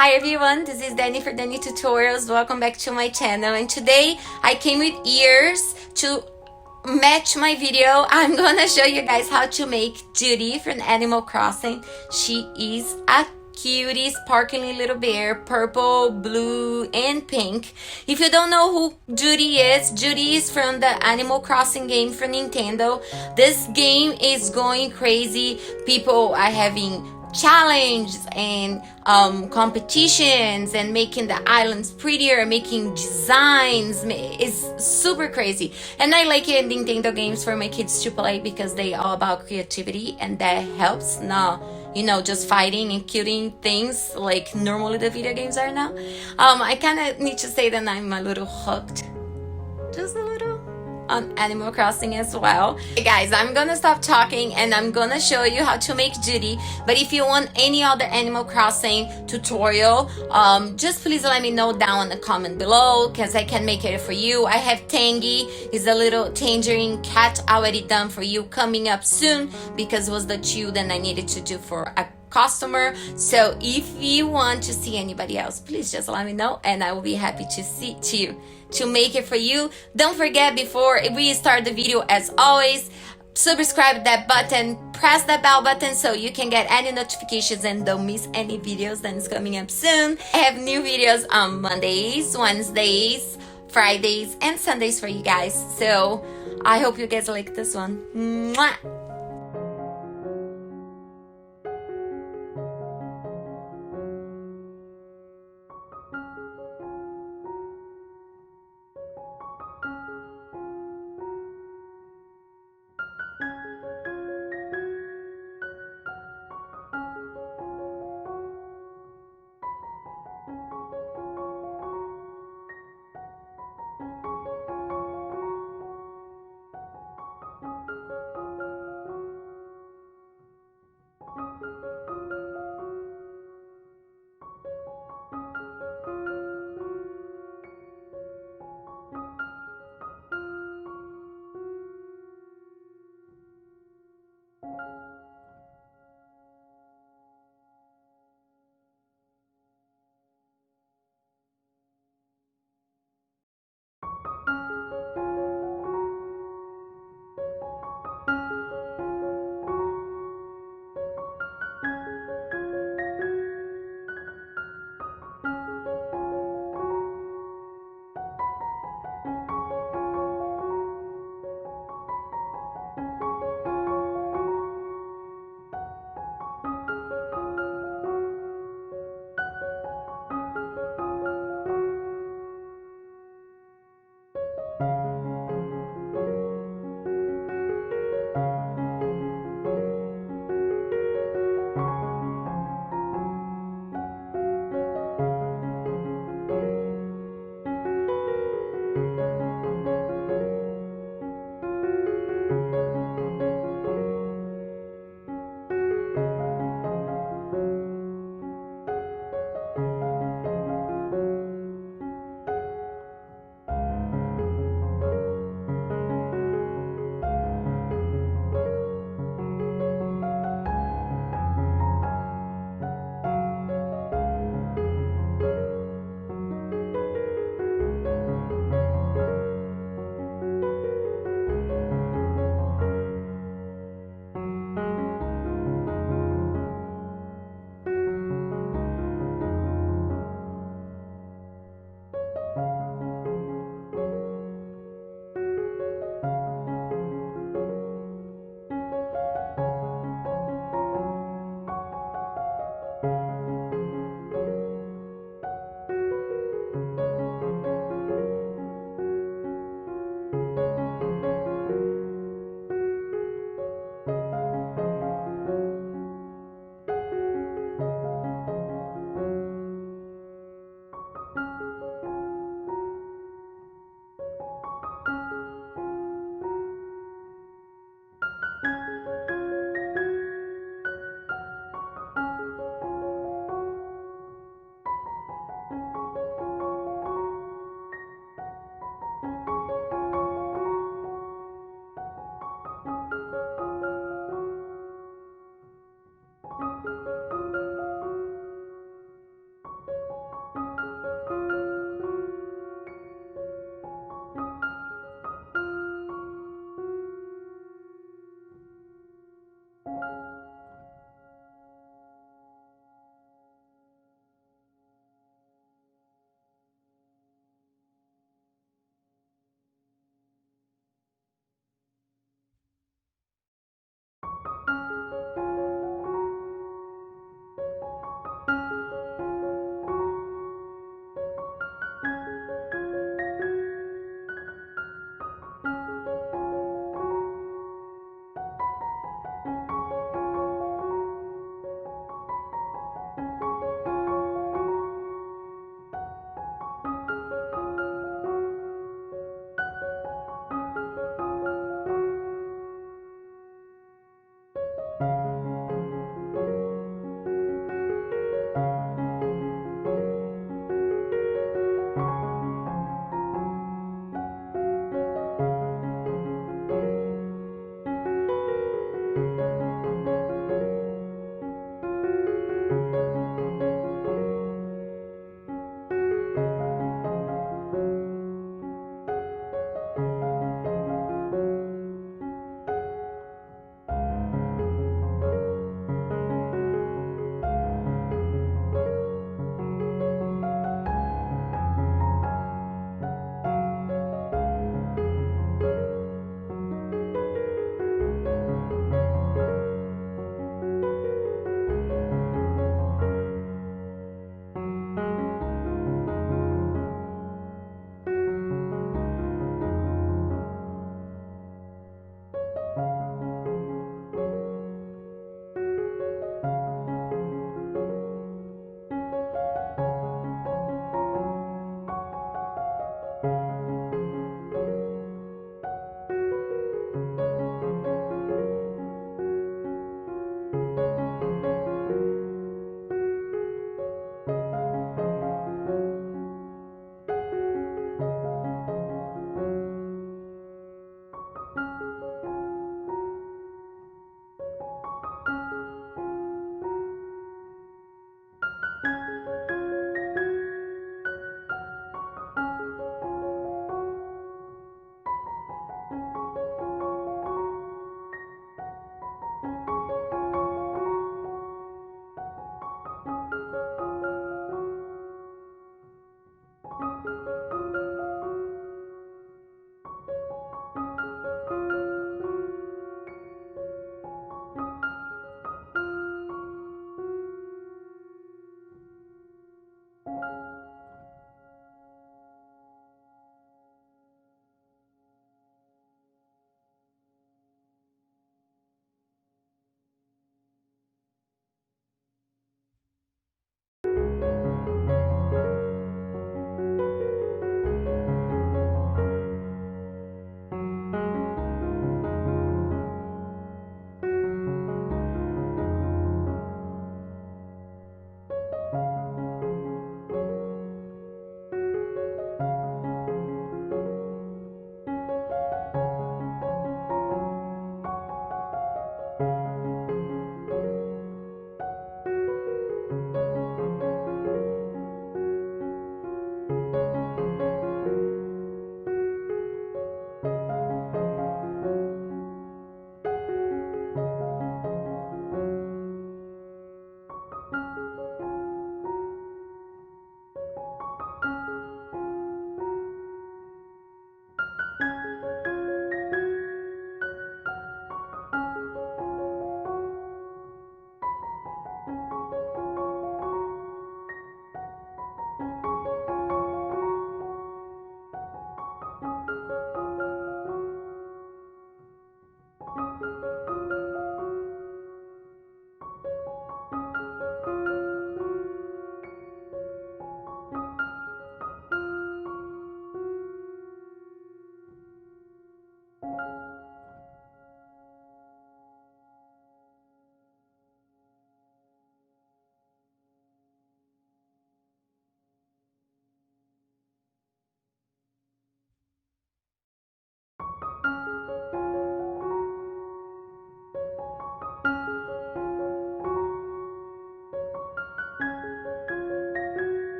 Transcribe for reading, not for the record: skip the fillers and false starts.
Hi everyone, this is Dani for Dani Tutorials. Welcome back to my channel, and today I came with ears to match my video. I'm gonna show you guys how to make Judy from Animal Crossing. She is a cutie, sparkling little bear, purple, blue, and pink. If you don't know who Judy is from the Animal Crossing game from Nintendo. This game is going crazy. People are having challenges and competitions and making the islands prettier, making designs. Is super crazy, and I like it in Nintendo games for my kids to play because they all about creativity, and that helps. Not, you know, just fighting and killing things like normally the video games are now. I kind of need to say that I'm a little hooked, just a little, on Animal Crossing as well. Hey guys, I'm gonna stop talking and I'm gonna show you how to make Judy. But if you want any other Animal Crossing tutorial, just please let me know down in the comment below, because I can make it for you. I have Tangy, is a little tangerine cat already done for you, coming up soon, because it was the two that I needed to do for a customer. So if you want to see anybody else, please just let me know and I will be happy to make it for you. Don't forget, before we start the video, as always, subscribe that button, press that bell button so you can get any notifications and don't miss any videos that's coming up soon. I have new videos on Mondays, Wednesdays, Fridays, and Sundays for you guys. So I hope you guys like this one. Mwah!